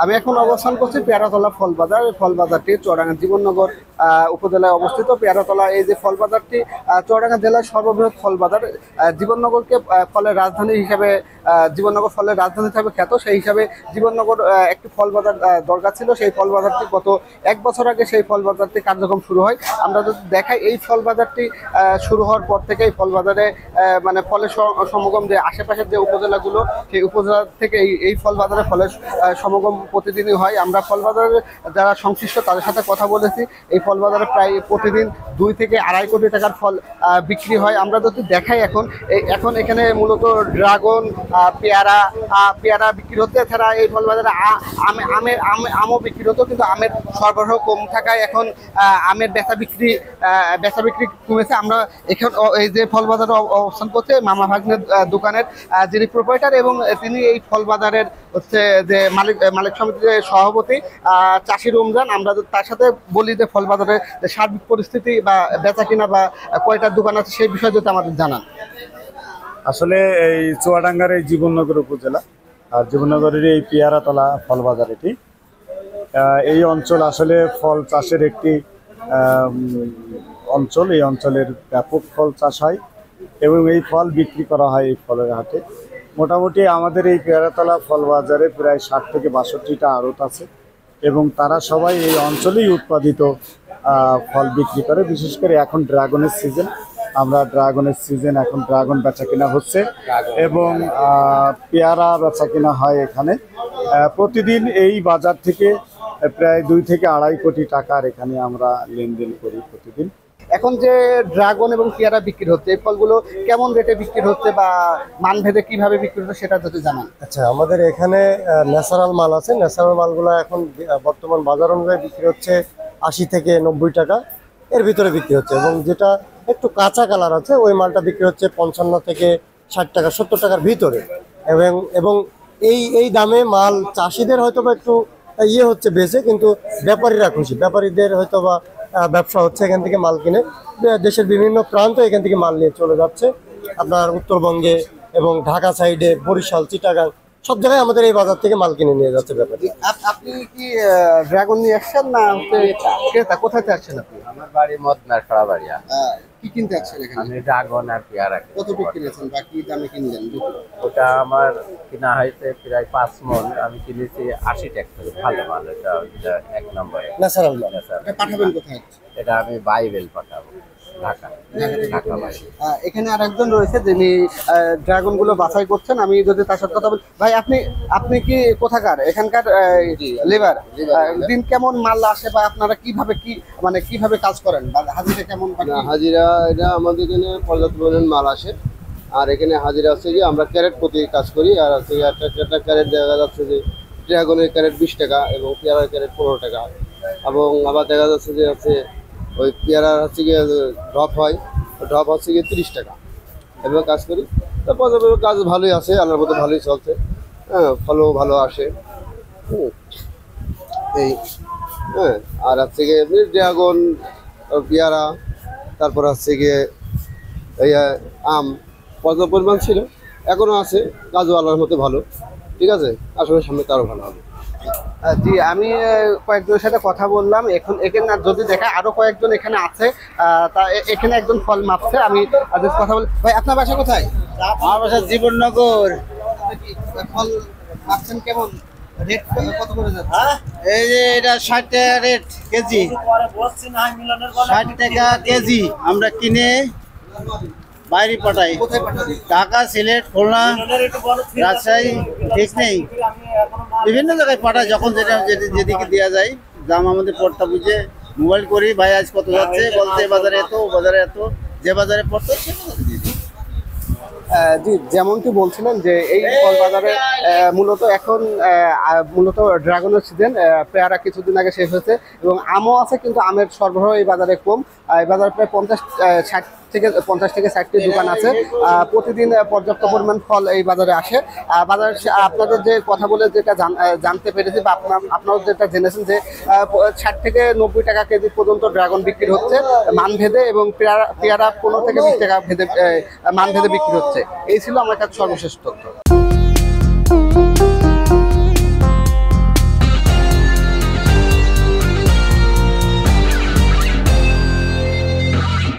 আমি এখন অবস্থান করছি পেয়ারাতলা ফল বাজার। ফল বাজারটি চুয়াডাঙ্গা জীবননগর উপজেলায় অবস্থিত। পেয়ারাতলা এই যে ফল বাজারটি চুয়াডাঙ্গা জেলার সর্ববৃহৎ ফল বাজার। জীবননগরকে ফলের রাজধানী হিসাবে জীবননগর ফলের রাজধানী হিসাবে খ্যাত, সেই হিসাবে জীবননগর একটি ফল বাজার দরকার ছিল। সেই ফল বাজারটি গত 1 বছর আগে সেই ফল বাজারটি কার্যক্রম শুরু হয়। আমরা যদি দেখাই এই ফল বাজারটি শুরু হওয়ার পর থেকে এই ফল বাজারে মানে ফলের সমাগম যে আশেপাশের যে উপজেলাগুলো, সেই উপজেলা থেকে এই ফল বাজারে ফলের সমাগম প্রতিদিনই হয়। আমরা ফল বাজারে যারা সংশ্লিষ্ট তাদের সাথে কথা বলেছি। এই ফল বাজারে প্রায় প্রতিদিন 2 থেকে 2.5 কোটি টাকার ফল বিক্রি হয়। আমরা যদি দেখাই এখন এখানে মূলত ড্রাগন, পেয়ারা বিক্রি হচ্ছে। এছাড়া এই ফল বাজারে আমও বিক্রি হতো, কিন্তু আমের সরবরাহ কম থাকায় এখন আমের বেচা বিক্রি কমেছে। আমরা এখন এই যে ফল বাজারে অবস্থান করছে মামা ভাগ্নের দোকানের যিনি প্রোপাইটার, এবং তিনি এই ফল বাজারের হচ্ছে যে মালিক সমিতির সভাপতি চাষি রমজান। আমরা তার সাথে বলি যে ফল বাজারের সার্বিক পরিস্থিতি বা বেচা কিনা বা কয়টা দোকান আছে সেই বিষয়ে যদি আমাদের জানান। আসলে এই চুয়াডাঙ্গার এই জীবননগর উপজেলা আর জীবননগরের এই পেয়ারাতলা ফল বাজার এটি এই অঞ্চল আসলে ফল চাষের একটি অঞ্চল। এই অঞ্চলের ব্যাপক ফল চাষ হয় এবং এই ফল বিক্রি করা হয় এই ফলের হাটে। মোটামুটি আমাদের এই পেয়ারাতলা ফল বাজারে প্রায় 60 থেকে 62টা আড়ত আছে এবং তারা সবাই এই অঞ্চলেই উৎপাদিত ফল বিক্রি করে। বিশেষ করে এখন ড্রাগনের সিজন, আমরা ড্রাগনের সিজন, এখন ড্রাগন বেচা কিনা হচ্ছে এবং পেয়ারা বেচা কিনা হয় এখানে। প্রতিদিন এই বাজার থেকে প্রায় 2 থেকে 2.5 কোটি টাকার এখানে আমরা লেনদেন করি প্রতিদিন। এখন যে ড্রাগন এবং পেয়ারা বিক্রি হচ্ছে, এই ফলগুলো কেমন রেটে বিক্রি হচ্ছে বা মানভেদে কিভাবে বিক্রি হচ্ছে সেটা যদি জানান। আচ্ছা, আমাদের এখানে ন্যাচারাল মাল আছে। ন্যাচারাল মালগুলো এখন বর্তমান বাজার অনুযায়ী বিক্রি হচ্ছে 80 থেকে 90 টাকা এর ভিতরে বিক্রি হচ্ছে, এবং যেটা একটু কাঁচা কালার আছে ওই মালটা বিক্রি হচ্ছে 55 থেকে 60 টাকা 70 টাকার ভিতরে। এবং এই দামে মাল চাষিদের হয়তো বা একটু হচ্ছে বেশি, কিন্তু ব্যাপারীরা খুশি। ব্যাপারীদের হয়তো বা ব্যবসা হচ্ছে, এখান থেকে মাল কিনে দেশের বিভিন্ন প্রান্ত এখান থেকে মাল নিয়ে চলে যাচ্ছে। আপনার উত্তরবঙ্গে এবং ঢাকা সাইডে, বরিশাল, চিটাগাং সব জায়গায় আমাদের এই বাজার থেকে মাল কিনে নিয়ে যাচ্ছে ব্যাপারী। আপনি কি ড্রাগন নিয়ে আসছেন না ক্রেতা? কোথায় আসছেন আপনি? আমার বাড়ি মদনার সরাবাড়িয়া। কি কিনতে আসছেন এখানে? আমি ড্রাগন আর পেয়ারা। কত কিনেছেন বা কি দামে কিনলেন? ওটা আমার কিনা হয়েছে প্রায় 5 মণ। আমি কিনেছি 80 টাকা করে। ভালো মাল, এটা 1 নম্বরে ন্যাচারাল মাল। এটা পাঠাবেন কোথায়? এটা আমি বাইবেল পাঠাবো, ঢাকা। এখানে আর একজন রয়েছে যিনি ড্রাগন গুলো বাছাই করছেন। আমি যদি তার সাথে কথা বলি, ভাই আপনি কি কোথাকার? এখানকার লেবার? দিন কেমন মাল আসে বা আপনারা কিভাবে কাজ করেন বা হাজিরা কেমন? হাজিরা এটা আমাদের এখানে পর্যাপ্ত পরিমাণ মাল আসে, আর এখানে হাজিরা আছে যে আমরা ক্যারেট প্রতি কাজ করি। আর আছে একটা ক্যারেট দেখা যাচ্ছে যে ড্রাগনের ক্যারেট 20 টাকা এবং পেয়ারার ক্যারেট 15 টাকা, এবং আবার দেখা যাচ্ছে যে আছে ওই পেয়ারার হচ্ছে গিয়ে ড্রপ হয়, ড্রপ হচ্ছে গিয়ে 30 টাকা। এভাবে কাজ করি। তারপর কাজ ভালোই আছে, আল্লাহর মতো ভালোই চলছে। হ্যাঁ, ফলও ভালো আসে। এই হ্যাঁ, আর হচ্ছে গিয়ে ড্রাগন, পেয়ারা, তারপর হচ্ছে গিয়ে এই আম পর্যাপ্ত পরিমাণ ছিল, এখনও আছে। কাজও আল্লাহর মতো ভালো, ঠিক আছে। আসলে সামনে তারও ভালো হবে। জি, আমি কয়েকজনের সাথে কথা বললাম। এখানে যদি দেখা আরো কয়েকজন এখানে আছে, তা এখানে একজন ফল মাপছে। আমি কথা বলি, ভাই আপনার বাসা কোথায়? আমার বাসা জীবননগর। ফল মাপছেন কেমন? রেট কত করে যাচ্ছে? এই যে এটা 60 টাকা রেট কেজি, 60 টাকা কেজি। আমরা কিনে বাইরে পাঠাই, কোথায় পাঠাবেন? ঢাকা, সিলেট, খুলনা, রাজশাহী, ঠিক নেই, বিভিন্ন জায়গায় পাঠাই। যখন যেদিকে দেওয়া যায়, দাম আমাদের পড়তা বুঝে মোবাইল করি, ভাই আজ কত যাচ্ছে, বলতে বাজারে এত, বাজারে এত, যে বাজারে পড়তো সে বাজারে দিয়ে দিই। জি, যেমনটি বলছিলেন যে এই ফল বাজারে মূলত ড্রাগনের সিজন। পেয়ারা কিছুদিন আগে শেষ হয়েছে এবং আমও আছে, কিন্তু আমের সরবরাহ এই বাজারে কম। এই বাজারে প্রায় 50 থেকে 60টি দোকান আছে। প্রতিদিন পর্যাপ্ত পরিমাণ ফল এই বাজারে আসে। আপনাদের যে কথা বলে যেটা জানতে পেরেছি বা আপনারা যেটা জেনেছেন যে 60 থেকে 90 টাকা কেজি পর্যন্ত ড্রাগন বিক্রি হচ্ছে মানভেদে, এবং পেয়ারা 15 থেকে 20 টাকা মান ভেদে বিক্রি হচ্ছে। এই ছিল আমার কাছে সর্বশেষ তথ্য।